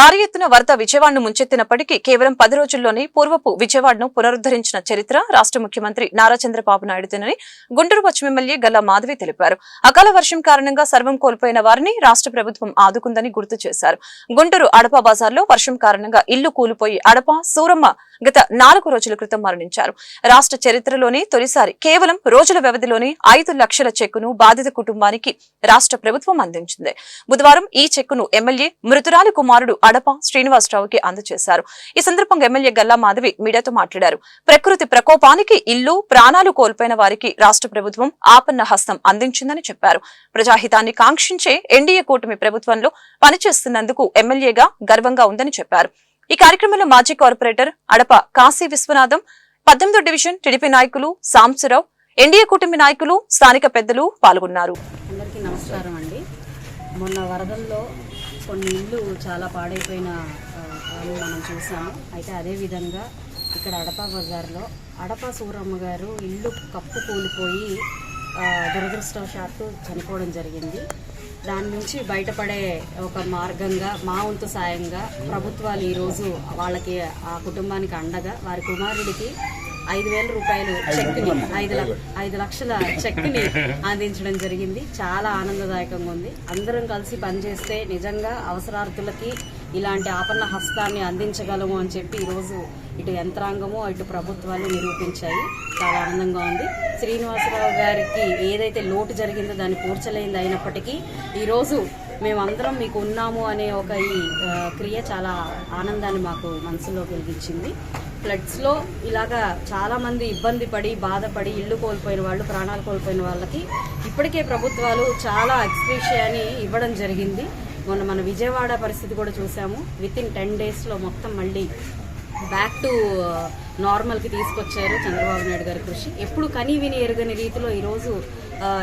భారీ ఎత్తున వరద విజయవాడను ముంచెత్తినప్పటికీ కేవలం 10 రోజుల్లోనే పూర్వపు విజయవాడను పునరుద్దరించిన చరిత్ర రాష్ట్ర ముఖ్యమంత్రి నారా చంద్రబాబు నాయుడుదేనని గుంటూరు పశ్చిమ ఎమ్మెల్యే గల్లా మాధవి తెలిపారు. అకాల వర్షం కారణంగా సర్వం కోల్పోయిన వారిని రాష్ట్ర ప్రభుత్వం ఆదుకుందని గుర్తు చేశారు. గుంటూరు అడప బజార్లో వర్షం కారణంగా ఇల్లు కూలిపోయి అడప సూరమ్మ గత 4 రోజుల క్రితం మరణించారు. రాష్ట్ర చరిత్రలోనే తొలిసారి కేవలం రోజుల వ్యవధిలోనే 5 లక్షల చెక్కును బాధిత కుటుంబానికి రాష్ట్ర ప్రభుత్వం అందించింది. బుధవారం ఈ చెక్కును ఎమ్మెల్యే మృతురాలి కుమారుడు అడప శ్రీనివాసరావుకి అందజేశారు. ఈ సందర్భంగా ఎమ్మెల్యే గల్లా మాధవి మీడియాతో మాట్లాడారు. ప్రకృతి ప్రకోపానికి ఇల్లు ప్రాణాలు కోల్పోయిన వారికి రాష్ట్ర ప్రభుత్వం ఆపన్న హస్తం అందించిందని చెప్పారు. ప్రజాహితాన్ని కాంక్షించే ఎన్డీఏ కూటమి ప్రభుత్వంలో పనిచేస్తున్నందుకు ఎమ్మెల్యేగా గర్వంగా ఉందని చెప్పారు. ఈ కార్యక్రమంలో మాజీ కార్పొరేటర్ అడప కాశీ విశ్వనాథం, 18వ డివిజన్ టీడీపీ నాయకులు సాంబశివరావు, ఎన్డీఏ కూటమి నాయకులు, స్థానిక పెద్దలు పాల్గొన్నారు. అందరికీ నమస్కారం అండి. మొన్న వరదల్లో కొన్ని ఇళ్ళు చాలా పాడైపోయిన మనం చూసాము. అయితే అదేవిధంగా ఇక్కడ అడప బజార్లో అడప సూరమ్మ గారు ఇల్లు కప్పు కూలిపోయి దురదృష్టవశాత్తు చనిపోవడం జరిగింది. దాని నుంచి బయటపడే ఒక మార్గంగా మా వంతు సాయంగా ప్రభుత్వాలు ఈరోజు వాళ్ళకి ఆ కుటుంబానికి అండగా వారి కుమారుడికి 5,000 రూపాయలు చెక్ని 5 లక్షల చెక్ని అందించడం జరిగింది. చాలా ఆనందదాయకంగా ఉంది. అందరం కలిసి పనిచేస్తే నిజంగా అవసరార్థులకి ఇలాంటి ఆపన్న హస్తాన్ని అందించగలము అని చెప్పి ఈరోజు ఇటు యంత్రాంగము ఇటు ప్రభుత్వాలు నిరూపించాయి. చాలా ఆనందంగా ఉంది. శ్రీనివాసరావు గారికి ఏదైతే లోటు జరిగిందో దాన్ని పూడ్చలేనిది అయినప్పటికీ ఈరోజు మేమందరం మీకు ఉన్నాము అనే ఒక ఈ క్రియ చాలా ఆనందాన్ని మాకు మనసులో కలిగించింది. ఫ్లడ్స్లో ఇలాగా చాలామంది ఇబ్బంది పడి బాధపడి ఇల్లు కోల్పోయిన వాళ్ళు, ప్రాణాలు కోల్పోయిన వాళ్ళకి ఇప్పటికే ప్రభుత్వాలు చాలా ఎక్స్‌గ్రేషియాని ఇవ్వడం జరిగింది. మొన్న మన విజయవాడ పరిస్థితి కూడా చూసాము. వితిన్ 10 డేస్లో మొత్తం మళ్ళీ బ్యాక్ టు నార్మల్కి తీసుకొచ్చారు చంద్రబాబు నాయుడు గారి కృషి. ఎప్పుడు కనీ విని ఎరుగని రీతిలో ఈరోజు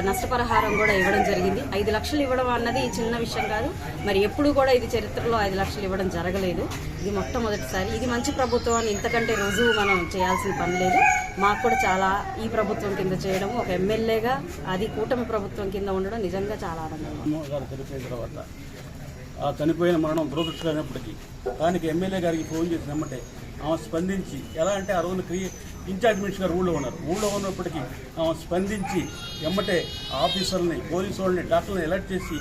నష్టపరిహారం కూడా ఇవ్వడం జరిగింది. 5 లక్షలు ఇవ్వడం అన్నది చిన్న విషయం కాదు. మరి ఎప్పుడు కూడా ఇది చరిత్రలో 5 లక్షలు ఇవ్వడం జరగలేదు. ఇది మొట్టమొదటిసారి. ఇది మంచి ప్రభుత్వం అని ఇంతకంటే రుజువు మనం చేయాల్సిన పని లేదు. మాకు కూడా చాలా ఈ ప్రభుత్వం కింద చేయడం, ఒక ఎమ్మెల్యేగా అది కూటమి ప్రభుత్వం కింద ఉండడం నిజంగా చాలా ఆనందంగా. ఆ చనిపోయిన మరణం దురదృష్టమైనప్పటికీ దానికి ఎమ్మెల్యే గారికి ఫోన్ చేసినమ్మంటే ఆమె స్పందించి, ఎలా అంటే ఆ రోజున ఇన్ఛార్జ్ మినిస్టర్ గారు ఊళ్ళో ఉన్నారు. ఊళ్ళో ఉన్నప్పటికీ ఆమె స్పందించి ఎమ్మటే ఆఫీసర్ని, పోలీసు వాళ్ళని, డాక్టర్ని అలర్ట్ చేసి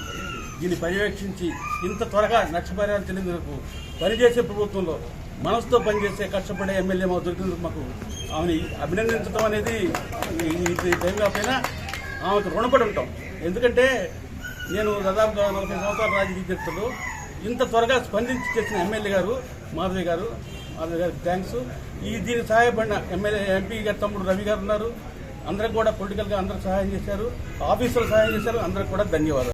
దీన్ని పర్యవేక్షించి ఇంత త్వరగా నష్టపరిహారం చెల్లించేందుకు పనిచేసే ప్రభుత్వంలో మనసుతో పనిచేసే కష్టపడే ఎమ్మెల్యే మాకు దొరికినందుకు మాకు ఆమెని అభినందించడం అనేది ఈ టైం కాకపోయినా ఆమెకు రుణపడి ఉంటాం. ఎందుకంటే నేను దాదాపుగా 40 సంవత్సరాల రాజకీయ చరిత్రలో ఇంత త్వరగా స్పందించి చేసిన ఎమ్మెల్యే గారు మాధవి గారికి థ్యాంక్స్. దీనికి సహాయపడిన ఎంపీ గారి తమ్ముడు రవి గారు ఉన్నారు. అందరికి కూడా పొలిటికల్గా అందరూ సహాయం చేశారు, ఆఫీసర్లు సహాయం చేశారు. అందరికి కూడా ధన్యవాదాలు.